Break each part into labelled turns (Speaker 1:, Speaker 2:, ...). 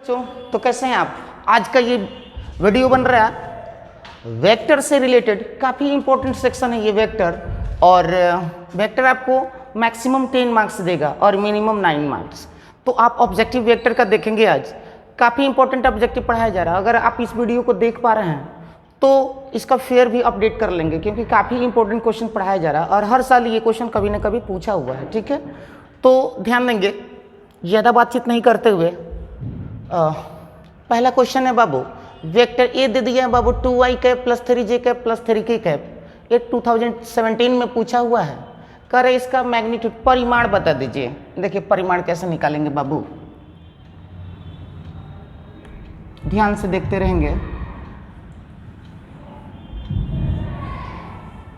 Speaker 1: तो कैसे हैं आप। आज का ये वीडियो बन रहा है वेक्टर से रिलेटेड। काफ़ी इंपॉर्टेंट सेक्शन है ये वेक्टर, और वेक्टर आपको मैक्सिमम 10 मार्क्स देगा और मिनिमम 9 मार्क्स। तो आप ऑब्जेक्टिव वेक्टर का देखेंगे आज। काफ़ी इंपॉर्टेंट ऑब्जेक्टिव पढ़ाया जा रहा है। अगर आप इस वीडियो को देख पा रहे हैं तो इसका फेयर भी अपडेट कर लेंगे, क्योंकि काफ़ी इंपॉर्टेंट क्वेश्चन पढ़ाया जा रहा है और हर साल ये क्वेश्चन कभी ना कभी पूछा हुआ है। ठीक है, तो ध्यान देंगे। ज़्यादा बातचीत नहीं करते हुए पहला क्वेश्चन है बाबू, वेक्टर ए दे दिया है बाबू 2y cap plus 3j cap plus 3k cap. ये 2017 में पूछा हुआ है। कह रहे इसका मैग्नीट्यूड परिमाण बता दीजिए। देखिए परिमाण कैसे निकालेंगे बाबू, ध्यान से देखते रहेंगे।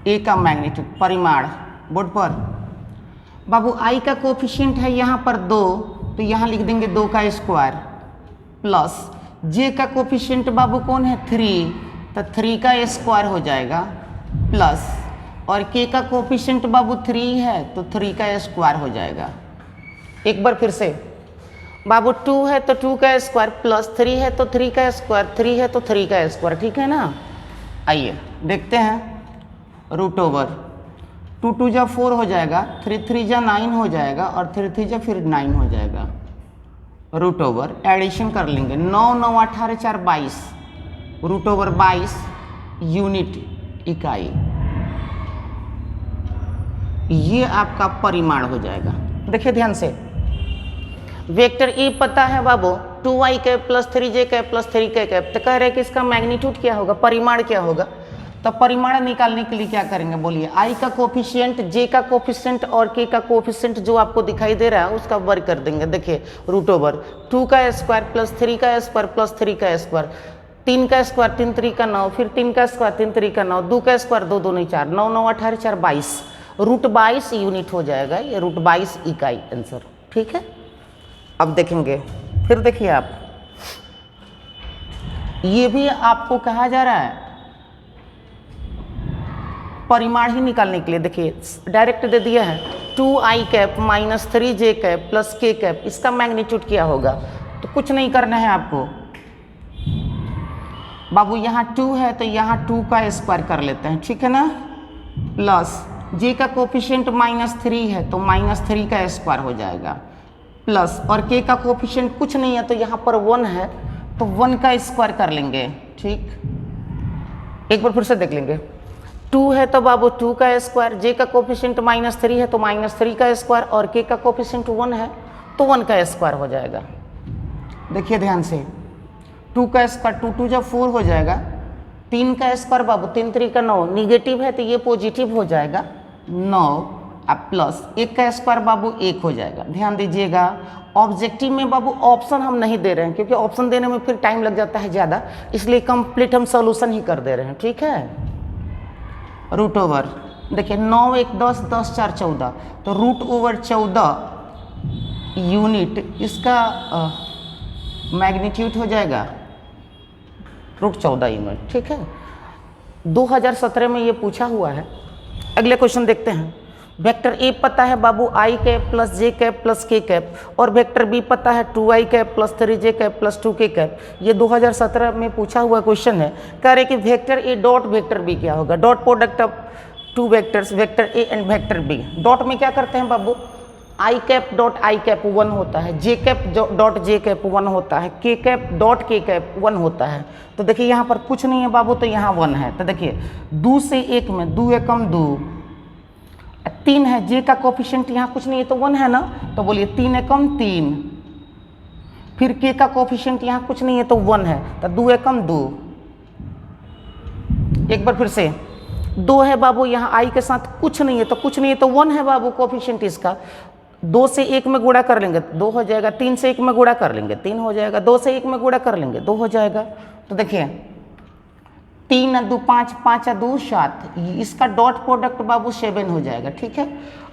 Speaker 1: ए का मैग्नीट्यूड परिमाण बोर्ड पर बाबू, आई का कोफिशिएंट है यहाँ पर 2, तो यहाँ लिख देंगे 2 का स्क्वायर, प्लस जे का कोफिशिएंट बाबू कौन है 3, तो 3 का स्क्वायर हो जाएगा, प्लस और के का कोफिशिएंट बाबू 3 है तो 3 का स्क्वायर हो जाएगा। एक बार फिर से बाबू, 2 है तो 2 का स्क्वायर, प्लस 3 है तो 3 का स्क्वायर, 3 है तो 3 का स्क्वायर। ठीक है ना। आइए देखते हैं। रूट ओवर 2 2 जा 4 हो जाएगा, 3 3 जा 9 हो जाएगा और 3 3 जा फिर 9 हो जाएगा। रूट ओवर एडिशन कर लेंगे, 9 9 18 4 22, रूट ओवर 22 यूनिट इकाई। ये आपका परिमाण हो जाएगा। देखिए ध्यान से, वेक्टर ए पता है बाबू 2y cap plus 3j cap plus 3k cap. तो कह रहे हैं कि इसका मैग्नीट्यूड क्या होगा, परिमाण क्या होगा। तो परिमाण निकालने के लिए क्या करेंगे बोलिए, आई का कोफिशिएंट, जे का कोफिशिएंट और के का कोफिशिएंट जो आपको दिखाई दे रहा है उसका वर्ग कर देंगे। देखिए रूट ओवर 2 का स्क्वायर प्लस 3 का स्क्वायर प्लस 3 का स्क्वायर, 3 का स्क्वायर 3 3 का 9, फिर 3 का स्क्वायर 3 3 का 9, 2 का स्क्वायर 2 2 नहीं 4, 9 9 18 4 22, रूट 22 यूनिट हो जाएगा। ये रूट 22 इकाई आंसर। ठीक है, अब देखेंगे। फिर देखिए आप, ये भी आपको कहा जा रहा है परिमाण ही निकालने के लिए। देखिए डायरेक्ट दे दिया है 2i cap minus 3j cap plus k cap. इसका मैग्नीट्यूड क्या होगा, तो कुछ नहीं करना है आपको बाबू। यहाँ 2 है तो यहाँ 2 का स्क्वायर कर लेते हैं, ठीक है ना, प्लस j का कोफिशिएंट -3 है तो -3 का स्क्वायर हो जाएगा, प्लस और k का कोफिशिएंट कुछ नहीं है तो यहाँ पर 1 है तो 1 का स्क्वायर कर लेंगे। ठीक, एक बार फिर से देख लेंगे। 2 है तो बाबू 2 का स्क्वायर, जे का कोफिशिएंट -3 है तो -3 का स्क्वायर और के का कोफिशिएंट 1 है तो 1 का स्क्वायर हो जाएगा। देखिए ध्यान से, 2 का स्क्वायर 2 2 जा 4 हो जाएगा, 3 का स्क्वायर बाबू 3 3 का 9, निगेटिव है तो ये पॉजिटिव हो जाएगा 9, अब प्लस 1 का स्क्वायर बाबू 1 हो जाएगा। ध्यान दीजिएगा, ऑब्जेक्टिव में बाबू ऑप्शन हम नहीं दे रहे हैं, क्योंकि ऑप्शन देने में फिर टाइम लग जाता है ज़्यादा, इसलिए कंप्लीट हम सॉल्यूशन ही कर दे रहे हैं। ठीक है, रूट ओवर देखिए 9 1 10 10 4 14, तो रूट ओवर 14 यूनिट इसका मैग्नीट्यूड हो जाएगा रूट 14 यूनिट। ठीक है, 2017 में ये पूछा हुआ है। अगले क्वेश्चन देखते हैं। वेक्टर ए पता है बाबू I cap plus J cap plus के कैप, और वेक्टर बी पता है 2y cap plus 3j cap plus 2k cap. ये 2017 में पूछा हुआ क्वेश्चन है। कह रहे कि वेक्टर ए डॉट वेक्टर बी क्या होगा, dot product of 2 vectors vector A and vector B. Dot में क्या करते हैं बाबू, I cap dot I cap 1 होता है, जे कैप डॉट जे कैप 1 होता है, के कैप डॉट के कैप 1 होता है। तो देखिए यहाँ पर कुछ नहीं है बाबू तो यहाँ 1 है। तो देखिए 2 से 1 में 2 एकम 2, 3 है, जे का कोफिशिएंट यहाँ कुछ नहीं है तो 1 है ना, तो बोलिए 3 एकम 3, फिर के का कोफिशिएंट यहाँ कुछ नहीं है तो 1 है, तो 2 एकम 2। एक बार फिर से, 2 है बाबू, यहाँ आई के साथ कुछ नहीं है तो कुछ नहीं है तो 1 है बाबू कोफिशिएंट इसका। 2 से 1 में गुणा कर लेंगे 2 हो जाएगा, 3 से 1 में गुणा कर लेंगे 3 हो जाएगा, 2 से 1 में गुणा कर लेंगे 2 हो जाएगा। तो देखिए 3 2 5 5 2 7, इसका डॉट प्रोडक्ट बाबू 7 हो जाएगा। ठीक है,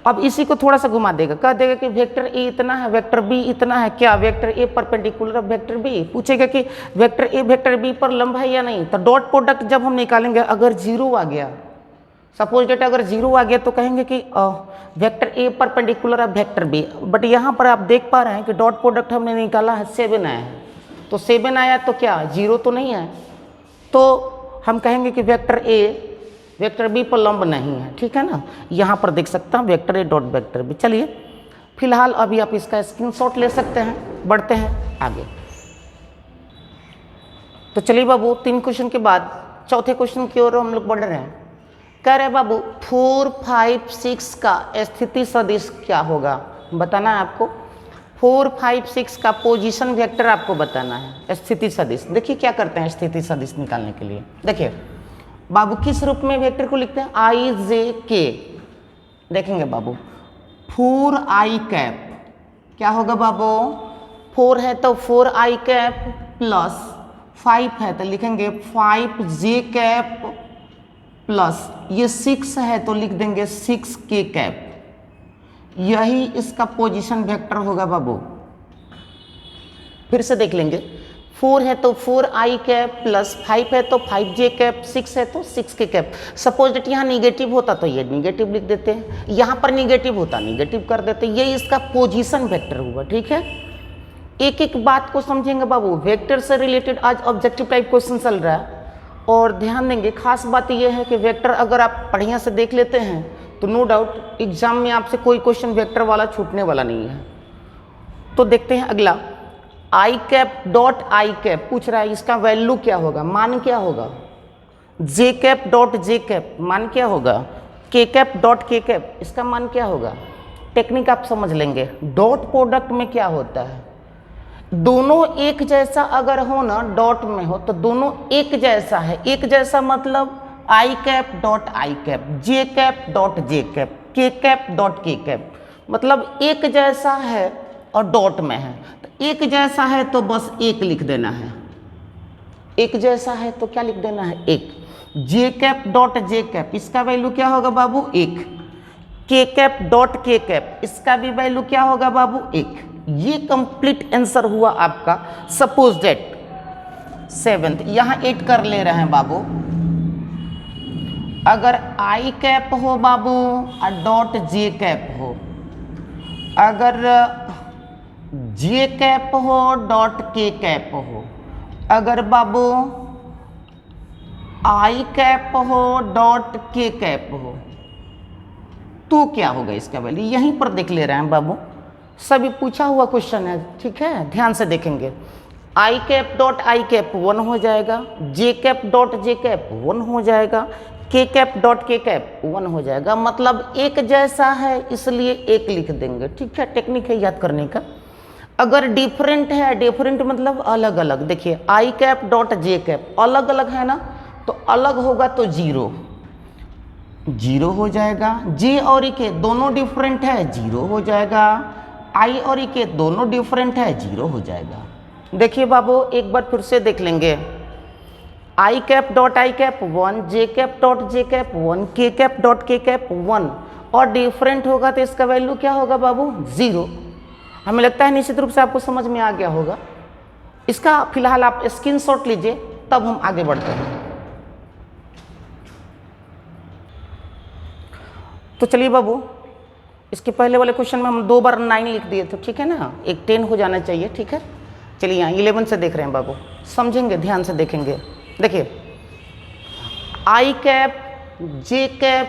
Speaker 1: अब इसी को थोड़ा सा घुमा देगा, कह देगा कि वेक्टर ए इतना है, वेक्टर बी इतना है। क्या vector A perpendicular of vector B, पूछेगा कि वेक्टर ए वेक्टर बी पर लंब है या नहीं। तो डॉट प्रोडक्ट जब हम निकालेंगे, अगर 0 आ गया, सपोज डेट अगर 0 आ गया तो कहेंगे कि vector A perpendicular of vector B. But यहाँ पर आप देख पा रहे हैं कि डॉट प्रोडक्ट हमने निकाला है 7 आया है, तो 7 आया तो क्या 0 तो नहीं है, तो हम कहेंगे कि वेक्टर ए वेक्टर बी पर लंब नहीं है, ठीक है ना। यहाँ पर देख सकता हूँ वेक्टर ए डॉट वेक्टर बी। चलिए फिलहाल अभी आप इसका स्क्रीनशॉट ले सकते हैं, बढ़ते हैं आगे। तो चलिए बाबू 3 क्वेश्चन के बाद चौथे क्वेश्चन की ओर हम लोग बढ़ रहे हैं। कह रहे बाबू 4, 5, 6 का स्थिति सदिश क्या होगा, बताना है आपको। 4, 5, 6 का पोजीशन वेक्टर आपको बताना है, स्थिति सदिश। देखिए क्या करते हैं स्थिति सदिश निकालने के लिए। देखिए बाबू किस रूप में वेक्टर को लिखते हैं, आई जे के। देखेंगे बाबू 4i कैप क्या होगा बाबू, 4 है तो 4i कैप प्लस 5 है तो लिखेंगे 5j कैप प्लस ये 6 है तो लिख देंगे 6k कैप। यही इसका पोजीशन वेक्टर होगा बाबू। फिर से देख लेंगे, 4 है तो 4i कैप प्लस 5 है तो 5j कैप, 6 है तो 6k कैप। सपोज डेट यहाँ निगेटिव होता तो ये निगेटिव लिख देते हैं, यहाँ पर निगेटिव होता निगेटिव कर देते। ये इसका पोजीशन वेक्टर हुआ, ठीक है। एक एक बात को समझेंगे बाबू। वेक्टर से रिलेटेड आज ऑब्जेक्टिव टाइप क्वेश्चन चल रहा है, और ध्यान देंगे खास बात यह है कि वेक्टर अगर आप बढ़िया से देख लेते हैं तो नो डाउट एग्जाम में आपसे कोई क्वेश्चन वेक्टर वाला छूटने वाला नहीं है। तो देखते हैं अगला, आई कैप डॉट आई कैप पूछ रहा है, इसका वैल्यू क्या होगा, मान क्या होगा। जे कैप डॉट जे कैप मान क्या होगा। के कैप डॉट के कैप इसका मान क्या होगा। टेक्निक आप समझ लेंगे। डॉट प्रोडक्ट में क्या होता है, दोनों एक जैसा अगर हो ना डॉट में हो तो दोनों एक जैसा है। एक जैसा मतलब i cap dot I cap, j cap dot J cap, k cap dot k cap, मतलब एक जैसा है और डॉट में है। तो एक जैसा है तो बस एक लिख देना है, एक जैसा है तो क्या लिख देना है एक। जे कैप डॉट जे कैप इसका वैल्यू क्या होगा बाबू 1। K cap dot k cap इसका भी वैल्यू क्या होगा बाबू 1। ये कंप्लीट आंसर हुआ आपका। सपोज डेट 7th, यहाँ 8 कर ले रहे हैं बाबू। अगर आई कैप हो बाबू और डॉट जे कैप हो, अगर जे कैप हो डॉट के कैप हो, अगर बाबू आई कैप हो डॉट के कैप हो, तो क्या होगा इसका वैल्यू। यहीं पर देख ले रहे हैं बाबू, सभी पूछा हुआ क्वेश्चन है, ठीक है। ध्यान से देखेंगे, आई कैप डॉट आई कैप 1 हो जाएगा, जे कैप डॉट जे कैप 1 हो जाएगा, के कैप डॉट के कैप 1 हो जाएगा। मतलब एक जैसा है इसलिए एक लिख देंगे, ठीक है। टेक्निक है याद करने का। अगर डिफरेंट है, डिफरेंट मतलब अलग अलग। देखिए आई कैप डॉट जे कैप अलग अलग है ना, तो अलग होगा तो 0 हो जाएगा। जे और के दोनों डिफरेंट है 0 हो जाएगा। आई और के दोनों डिफरेंट है 0 हो जाएगा। देखिए बाबू एक बार फिर से देख लेंगे, i cap dot I cap 1, j cap dot J cap 1, k cap dot k cap 1, और डिफरेंट होगा तो इसका वैल्यू क्या होगा बाबू 0। हमें लगता है निश्चित रूप से आपको समझ में आ गया होगा। इसका फिलहाल आप स्क्रीनशॉट लीजिए, तब हम आगे बढ़ते हैं। तो चलिए बाबू इसके पहले वाले क्वेश्चन में हम 2 बार 9 लिख दिए थे, ठीक है ना। एक 10 हो जाना चाहिए, ठीक है। चलिए यहाँ 11 से देख रहे हैं बाबू, समझेंगे ध्यान से देखेंगे। देखिए आई कैप जे कैप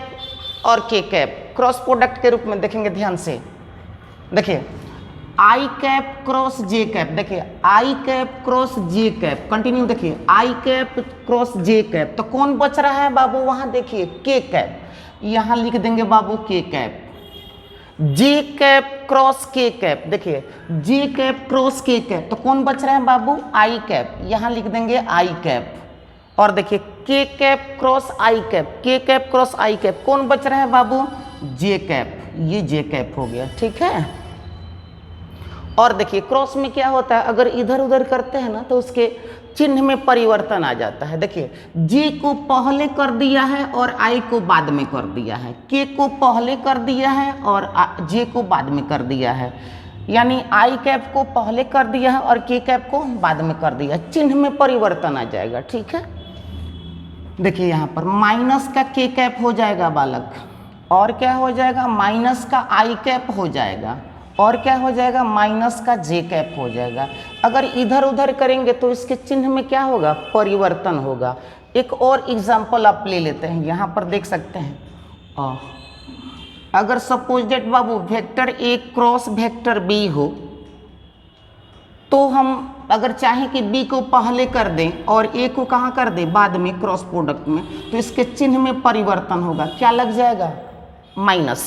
Speaker 1: और के कैप क्रॉस प्रोडक्ट के रूप में देखेंगे ध्यान से। देखिए आई कैप क्रॉस जे कैप, देखिए आई कैप क्रॉस जे कैप, कंटिन्यू देखिए आई कैप क्रॉस जे कैप, तो कौन बच रहा है बाबू वहां देखिए के कैप, यहां लिख देंगे बाबू के कैप। जे कैप क्रॉस के कैप, देखिए जे कैप क्रॉस के कैप, तो कौन बच रहा है बाबू आई कैप, यहां लिख देंगे आई कैप। और देखिए के कैप क्रॉस आई कैप, के कैप क्रॉस आई कैप, कौन बच रहा है बाबू जे कैप, ये जे कैप हो गया, ठीक है। और देखिए क्रॉस में क्या होता है, अगर इधर उधर करते हैं ना तो उसके चिन्ह में परिवर्तन आ जाता है। देखिए जे को पहले कर दिया है और आई को बाद में कर दिया है, के को पहले कर दिया है और जे को बाद में कर दिया है, यानी आई कैप को पहले कर दिया है और के कैप को बाद में कर दिया, चिन्ह में परिवर्तन आ जाएगा, ठीक है। देखिए यहाँ पर माइनस का के कैप हो जाएगा बालक, और क्या हो जाएगा माइनस का आई कैप हो जाएगा, और क्या हो जाएगा, माइनस का जे कैप हो जाएगा। अगर इधर उधर करेंगे तो इसके चिन्ह में क्या होगा, परिवर्तन होगा। एक और एग्जाम्पल आप ले लेते हैं, यहाँ पर देख सकते हैं। अगर सपोज डेट बाबू vector A cross vector B हो, तो हम अगर चाहें कि बी को पहले कर दें और ए को कहाँ कर दें, बाद में क्रॉस प्रोडक्ट में, तो इसके चिन्ह में परिवर्तन होगा। क्या लग जाएगा, माइनस।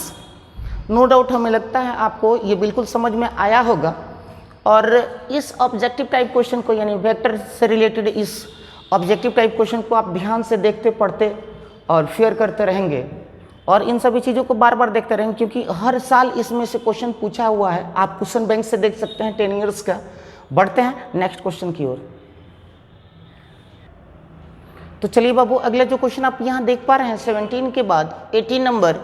Speaker 1: नो डाउट हमें लगता है आपको ये बिल्कुल समझ में आया होगा। और इस ऑब्जेक्टिव टाइप क्वेश्चन को, यानी वेक्टर से रिलेटेड इस ऑब्जेक्टिव टाइप क्वेश्चन को आप ध्यान से देखते पढ़ते और फेयर करते रहेंगे, और इन सभी चीज़ों को बार बार देखते रहेंगे, क्योंकि हर साल इसमें से क्वेश्चन पूछा हुआ है। आप क्वेश्चन बैंक से देख सकते हैं 10 ईयर्स का। बढ़ते हैं नेक्स्ट क्वेश्चन की ओर। तो चलिए बाबू, अगला जो क्वेश्चन आप यहाँ देख पा रहे हैं 17 के बाद 18 नंबर,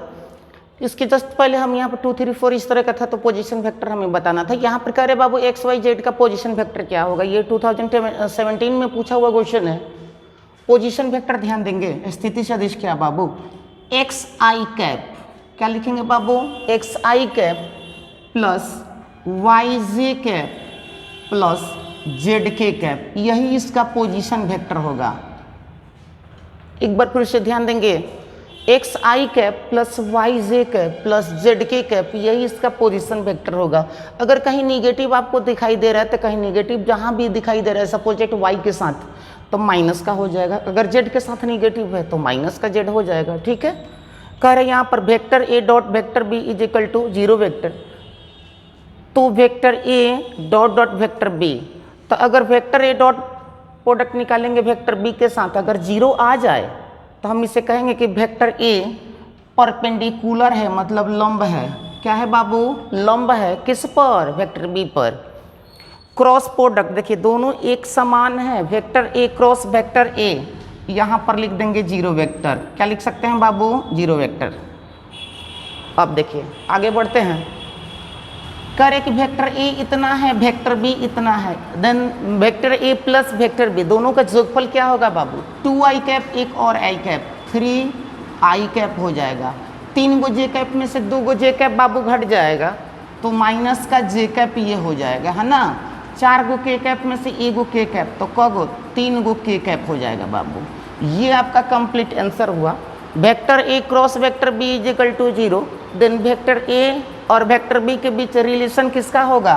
Speaker 1: इसके जस्ट पहले हम यहाँ पर 2 3 4 इस तरह का था, तो पोजीशन वेक्टर हमें बताना था। यहाँ पर कह रहे बाबू एक्स वाई जेड का पोजीशन वेक्टर क्या होगा। ये 2017 में पूछा हुआ क्वेश्चन है। पोजीशन वेक्टर ध्यान देंगे, स्थिति सदिश क्या बाबू, एक्स आई कैप, क्या लिखेंगे बाबू, एक्स आई कैप प्लस वाई जे कैप प्लस जेड के कैप, यही इसका पोजीशन वेक्टर होगा। एक बार फिर से ध्यान देंगे, एक्स आई कैप प्लस वाई जे कैप प्लस जेड के कैप, यही इसका पोजीशन वेक्टर होगा। अगर कहीं निगेटिव आपको दिखाई दे रहा है, तो कहीं निगेटिव जहां भी दिखाई दे रहा है, सपोज जेट वाई के साथ, तो माइनस का हो जाएगा। अगर जेड के साथ निगेटिव है तो माइनस का जेड हो जाएगा। ठीक है, कह रहे यहाँ पर vector A dot vector B is equal to 0 vector, तो वेक्टर ए डॉट डॉट वेक्टर बी, तो अगर वेक्टर ए डॉट प्रोडक्ट निकालेंगे वेक्टर बी के साथ, अगर 0 आ जाए तो हम इसे कहेंगे कि वेक्टर ए परपेंडिकुलर है, मतलब लंब है। क्या है बाबू, लंब है, किस पर, वेक्टर बी पर। क्रॉस प्रोडक्ट देखिए दोनों एक समान है, वेक्टर ए क्रॉस वेक्टर ए, यहाँ पर लिख देंगे 0 वेक्टर। क्या लिख सकते हैं बाबू, 0 वेक्टर। अब देखिए आगे बढ़ते हैं, कह रहे कि वेक्टर ए इतना है, वेक्टर बी इतना है, then vector A plus vector B, दोनों का जोगफल क्या होगा बाबू, 2 आई कैप एक और आई कैप, 3 आई कैप हो जाएगा। 3 गो जे कैप में से 2 गो जे कैप बाबू घट जाएगा, तो माइनस का जे कैप ये हो जाएगा, है ना। 4 गो के कैप में से 1 गो के कैप, तो क गो, 3 गो के कैप हो जाएगा बाबू। ये आपका कंप्लीट आंसर हुआ। Vector A cross vector B is equal to 0, then vector ए और वेक्टर बी के बीच रिलेशन किसका होगा,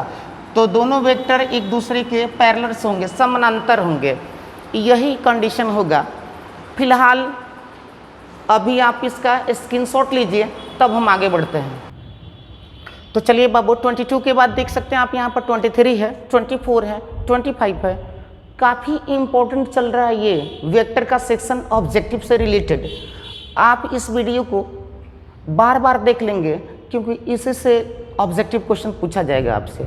Speaker 1: तो दोनों वेक्टर एक दूसरे के पैरेलल्स होंगे, समानांतर होंगे, यही कंडीशन होगा। फिलहाल अभी आप इसका स्क्रीनशॉट लीजिए, तब हम आगे बढ़ते हैं। तो चलिए बाबू 22 के बाद देख सकते हैं आप, यहाँ पर 23 है, 24 है, 25 है। काफ़ी इम्पोर्टेंट चल रहा है ये वेक्टर का सेक्शन ऑब्जेक्टिव से रिलेटेड। आप इस वीडियो को बार बार देख लेंगे, क्योंकि इसी से ऑब्जेक्टिव क्वेश्चन पूछा जाएगा आपसे।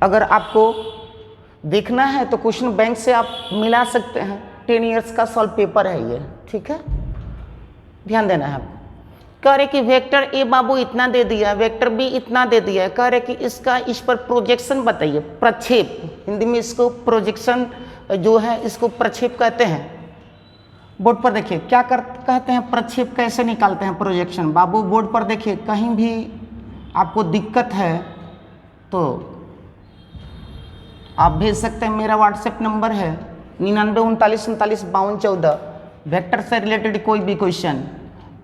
Speaker 1: अगर आपको देखना है तो क्वेश्चन बैंक से आप मिला सकते हैं, 10 ईयर्स का सॉल्व पेपर है ये। ठीक है, ध्यान देना है आपको। कह रहे कि वेक्टर ए बाबू इतना दे दिया, वेक्टर बी इतना दे दिया, कह रहे कि इसका इस पर प्रोजेक्शन बताइए, प्रक्षेप, हिंदी में इसको प्रोजेक्शन जो है इसको प्रक्षेप कहते हैं। बोर्ड पर देखिए क्या कहते हैं, प्रक्षेप कैसे निकालते हैं प्रोजेक्शन। बाबू बोर्ड पर देखिए, कहीं भी आपको दिक्कत है तो आप भेज सकते हैं। मेरा व्हाट्सएप नंबर है 99 वेक्टर से रिलेटेड कोई भी क्वेश्चन,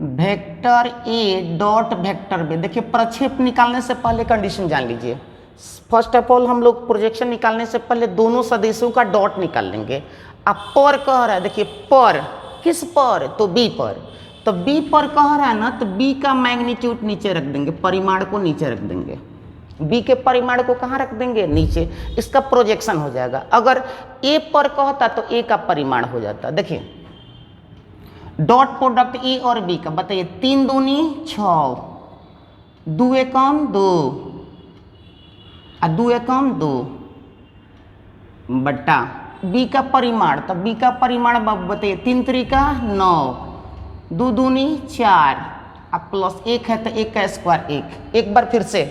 Speaker 1: वेक्टर ए डॉट वेक्टर बी। देखिए प्रक्षेप निकालने से पहले कंडीशन जान लीजिए। फर्स्ट ऑफ ऑल हम लोग प्रोजेक्शन निकालने से पहले दोनों सदिशों का डॉट निकाल लेंगे। अब पर कह रहा है, देखिए पर किस पर, तो बी पर, तो बी पर कह रहा है ना, तो बी का मैग्नीट्यूड नीचे रख देंगे, परिमाण को नीचे रख देंगे। बी के परिमाण को कहाँ रख देंगे, नीचे, इसका प्रोजेक्शन हो जाएगा। अगर ए पर कहता तो ए का परिमाण हो जाता। देखिए डॉट प्रोडक्ट ए और बी का बताइए, 3 दूनी 6, 2 एकम 2 और 2 एकम 2 बट्टा बी का परिमाण, तो बी का परिमाण बताइए, 3 त्रिका 9, 2 दूनी 4 अब प्लस 1 है तो 1 का स्क्वायर 1। एक बार फिर से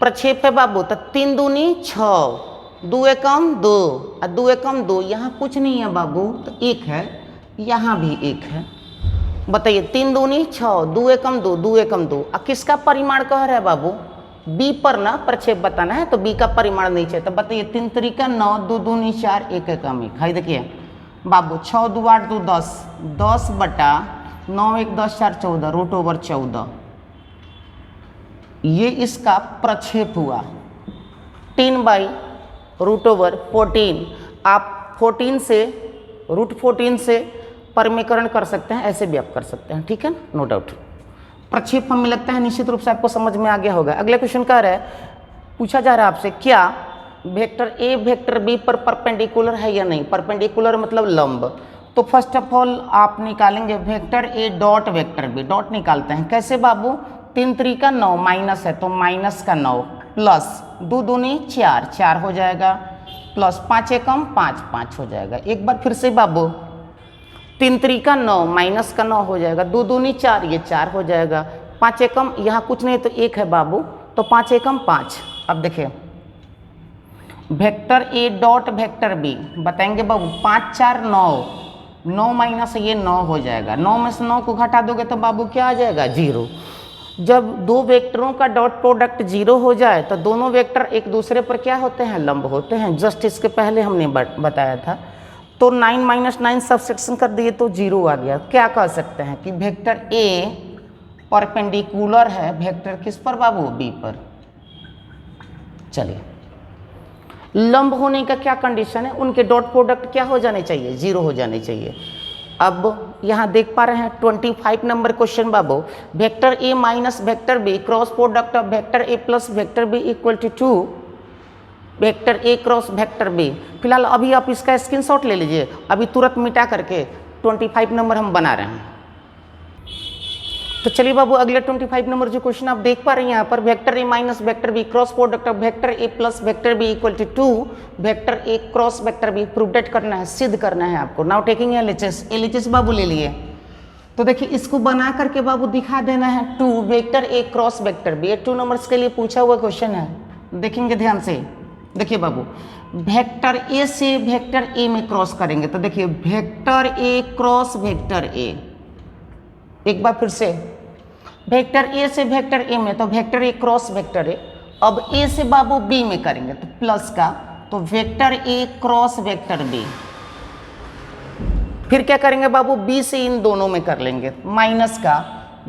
Speaker 1: प्रक्षेप है बाबू, तो 3 दूनी 6, 2 एकम 2 और 2 एकम 2, यहाँ कुछ नहीं है बाबू, तो 1 है, यहाँ भी 1 है। बताइए 3 दूनी 6, 2 एकम 2, 2 एकम 2, और किसका परिमाण कह रहा है बाबू, बी पर ना प्रक्षेप बताना है, तो बी का परिमाण नहीं चाहिए। तो बताइए 3 तरीका 9, 2 दूनी 4, 1 एकम 1। हाई देखिए बाबू 6 2 8 2 10, 10 बटा 9 1 10 4 14 रूट ओवर 14, ये इसका प्रक्षेप हुआ। 10 बाई रूट ओवर 14, आप 14 से रूट 14 से परिमेयकरण कर सकते हैं, ऐसे भी आप कर सकते हैं, ठीक है ना, नो डाउट। प्रक्षेप हमें लगता है निश्चित रूप से आपको समझ में आ गया होगा। अगला क्वेश्चन कह रहा है, पूछा जा रहा है आपसे, क्या वेक्टर ए वेक्टर बी पर परपेंडिकुलर है या नहीं। परपेंडिकुलर मतलब लंब। तो फर्स्ट ऑफ ऑल आप निकालेंगे वेक्टर ए डॉट वेक्टर बी। डॉट निकालते हैं कैसे बाबू, 3 तरीका 9 माइनस है तो माइनस का 9 प्लस 2 दूनी 4, 4 हो जाएगा, प्लस 5 एकम 5, 5 हो जाएगा। एक बार फिर से बाबू 3 तरीका 9 माइनस का 9 हो जाएगा, 2 दूनी 4, ये 4 हो जाएगा, 5 एकम यहाँ कुछ नहीं तो 1 है बाबू, तो 5 एकम 5। अब देखिए वेक्टर ए डॉट वेक्टर बी बताएंगे बाबू, 5 4 9, 9 माइनस ये 9 हो जाएगा, 9 में से 9 को घटा दोगे तो बाबू क्या आ जाएगा 0। जब दो वेक्टरों का डॉट प्रोडक्ट 0 हो जाए तो दोनों वेक्टर एक दूसरे पर क्या होते हैं, लंब होते हैं। जस्ट इसके पहले हमने बताया था। तो 9 माइनस 9 सबसेक्शन कर दिए तो 0 आ गया। क्या कह सकते हैं कि वेक्टर ए परपेंडिकुलर है वेक्टर किस पर बाबू, बी पर। चलिए लंब होने का क्या कंडीशन है, उनके डॉट प्रोडक्ट क्या हो जाने चाहिए, 0 हो जाने चाहिए। अब यहाँ देख पा रहे हैं 25 नंबर क्वेश्चन बाबू, vector A minus vector B cross product of vector A plus vector B equal to 2 vector A cross vector B. फिलहाल अभी आप इसका स्क्रीनशॉट ले लीजिए, अभी तुरंत मिटा करके 25 नंबर हम बना रहे हैं। तो चलिए बाबू अगले 25 नंबर जो क्वेश्चन आप देख पा रहे हैं यहाँ पर, vector A minus vector B cross product of vector A plus vector B equal to 2 vector A cross vector B. Prove करना है, सिद्ध करना है आपको। नाउ टेकिंग एलएचएस, एलएचएस बाबू ले लिए। तो देखिए इसको बना करके बाबू दिखा देना है 2 vector A cross vector B. ये 2 नंबर्स के लिए पूछा हुआ क्वेश्चन है, देखेंगे ध्यान से। देखिए बाबू वेक्टर ए से वेक्टर ए में क्रॉस करेंगे तो देखिए वेक्टर ए क्रॉस वेक्टर ए। एक बार फिर से वेक्टर ए से वेक्टर ए में तो वेक्टर ए क्रॉस वेक्टर ए। अब ए से बाबू बी में करेंगे तो प्लस का, तो vector A cross vector B. फिर क्या करेंगे बाबू, बी से इन दोनों में कर लेंगे माइनस का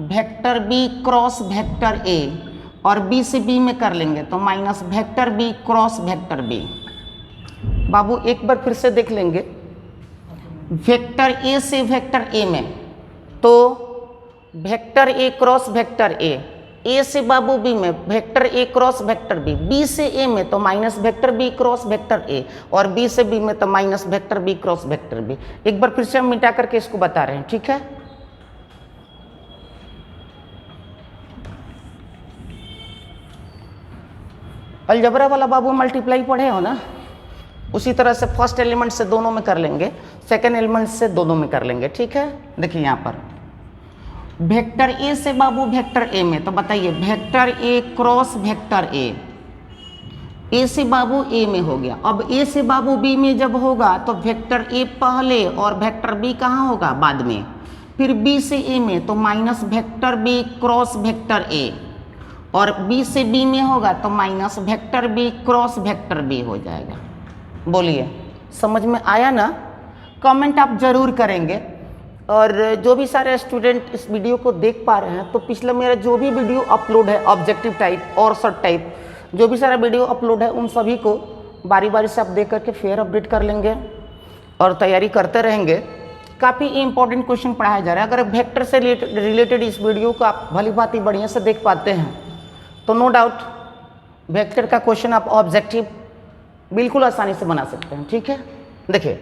Speaker 1: वेक्टर बी क्रॉस वेक्टर ए, और बी से बी में कर लेंगे तो minus vector B cross vector b. बाबू एक बार फिर से देख लेंगे, वेक्टर ए से वेक्टर ए में तो vector A cross vector A से बाबू बी में vector A cross vector B से ए में तो minus vector B cross vector ए, और बी से बी में तो minus vector B cross vector B. एक बार फिर से हम मिटा करके इसको बता रहे हैं, ठीक है। अलजबरा वाला बाबू मल्टीप्लाई पढ़े हो ना, उसी तरह से फर्स्ट एलिमेंट से दोनों में कर लेंगे, सेकेंड एलिमेंट से दोनों में कर लेंगे, ठीक है। देखिए यहाँ पर वेक्टर ए से बाबू वेक्टर ए में तो बताइए vector A cross vector A से बाबू ए में हो गया। अब ए से बाबू बी में जब होगा तो वेक्टर ए पहले और वेक्टर बी कहाँ होगा, बाद में। फिर बी से ए में तो minus vector B cross vector ए, और बी से बी में होगा तो minus vector B cross vector B हो जाएगा। बोलिए समझ में आया ना। कमेंट आप जरूर करेंगे। और जो भी सारे स्टूडेंट इस वीडियो को देख पा रहे हैं तो पिछला मेरा जो भी वीडियो अपलोड है ऑब्जेक्टिव टाइप और शॉर्ट टाइप, जो भी सारा वीडियो अपलोड है उन सभी को बारी बारी से आप देख करके फेयर अपडेट कर लेंगे और तैयारी करते रहेंगे। काफ़ी इंपॉर्टेंट क्वेश्चन पढ़ाया जा रहा है। अगर वेक्टर से रिलेटेड इस वीडियो को आप भली भांति बढ़िया से देख पाते हैं तो नो डाउट वेक्टर का क्वेश्चन आप ऑब्जेक्टिव बिल्कुल आसानी से बना सकते हैं, ठीक है। देखिए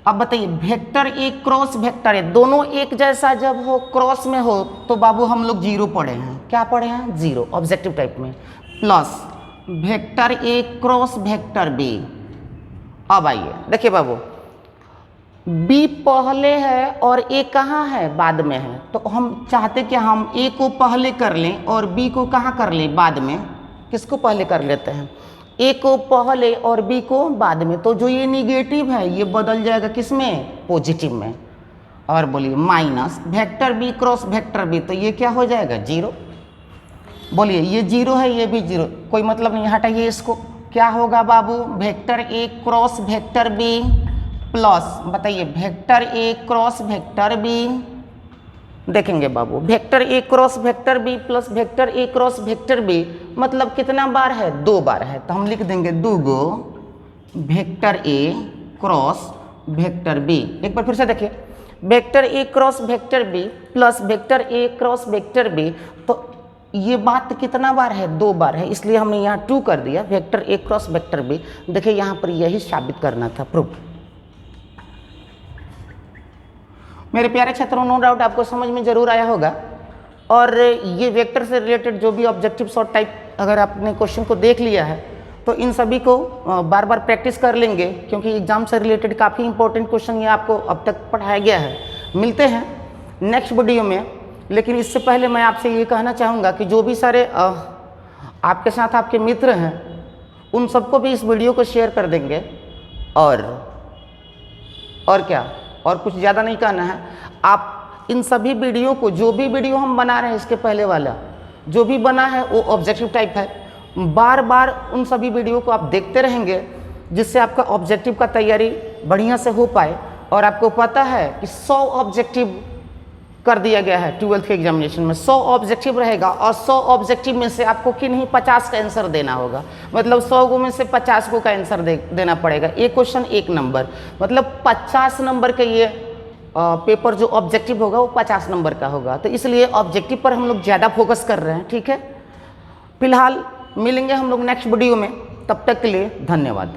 Speaker 1: अब बताइए वेक्टर ए क्रॉस वेक्टर ए, दोनों एक जैसा जब हो क्रॉस में हो तो बाबू हम लोग 0 पढ़े हैं। क्या पढ़े हैं, 0 ऑब्जेक्टिव टाइप में। Plus vector A cross vector B. अब आइए देखिए बाबू बी पहले है और ए कहाँ है, बाद में है। तो हम चाहते कि हम ए को पहले कर लें और बी को कहाँ कर लें, बाद में। किसको पहले कर लेते हैं, ए को पहले और बी को बाद में। तो जो ये निगेटिव है ये बदल जाएगा किस में, पॉजिटिव में। और बोलिए minus vector B cross vector B, तो ये क्या हो जाएगा 0। बोलिए ये 0 है, ये भी 0, कोई मतलब नहीं, हटाइए इसको। क्या होगा बाबू, vector A cross vector B plus, बताइए vector A cross vector B, देखेंगे बाबू vector A cross vector B plus vector A cross vector B मतलब कितना बार है, 2 बार है, तो हम लिख देंगे 2 गो vector A cross vector B. एक बार फिर से देखिए, vector A cross vector B plus vector A cross vector B, तो ये बात कितना बार है, 2 बार है, इसलिए हमने यहाँ 2 कर दिया, vector A cross vector B. देखिए यहाँ पर यही साबित करना था, प्रूफ। मेरे प्यारे छात्रों, नो डाउट आपको समझ में जरूर आया होगा। और ये वेक्टर से रिलेटेड जो भी ऑब्जेक्टिव शॉर्ट टाइप अगर आपने क्वेश्चन को देख लिया है तो इन सभी को बार बार प्रैक्टिस कर लेंगे, क्योंकि एग्जाम से रिलेटेड काफ़ी इंपॉर्टेंट क्वेश्चन ये आपको अब तक पढ़ाया गया है। मिलते हैं नेक्स्ट वीडियो में, लेकिन इससे पहले मैं आपसे ये कहना चाहूँगा कि जो भी सारे आपके साथ आपके मित्र हैं उन सबको भी इस वीडियो को शेयर कर देंगे। और क्या, और कुछ ज़्यादा नहीं कहना है। आप इन सभी वीडियो को, जो भी वीडियो हम बना रहे हैं इसके पहले वाला जो भी बना है वो ऑब्जेक्टिव टाइप है, बार बार उन सभी वीडियो को आप देखते रहेंगे, जिससे आपका ऑब्जेक्टिव का तैयारी बढ़िया से हो पाए। और आपको पता है कि 100 ऑब्जेक्टिव कर दिया गया है 12th के एग्जामिनेशन में, 100 ऑब्जेक्टिव रहेगा और 100 ऑब्जेक्टिव में से आपको कि नहीं 50 का आंसर देना होगा, मतलब 100 को में से 50 को का आंसर देना पड़ेगा। एक क्वेश्चन 1 नंबर, मतलब 50 नंबर का ये पेपर जो ऑब्जेक्टिव होगा वो 50 नंबर का होगा। तो इसलिए ऑब्जेक्टिव पर हम लोग ज़्यादा फोकस कर रहे हैं, ठीक है। फिलहाल मिलेंगे हम लोग नेक्स्ट वीडियो में, तब तक के लिए धन्यवाद।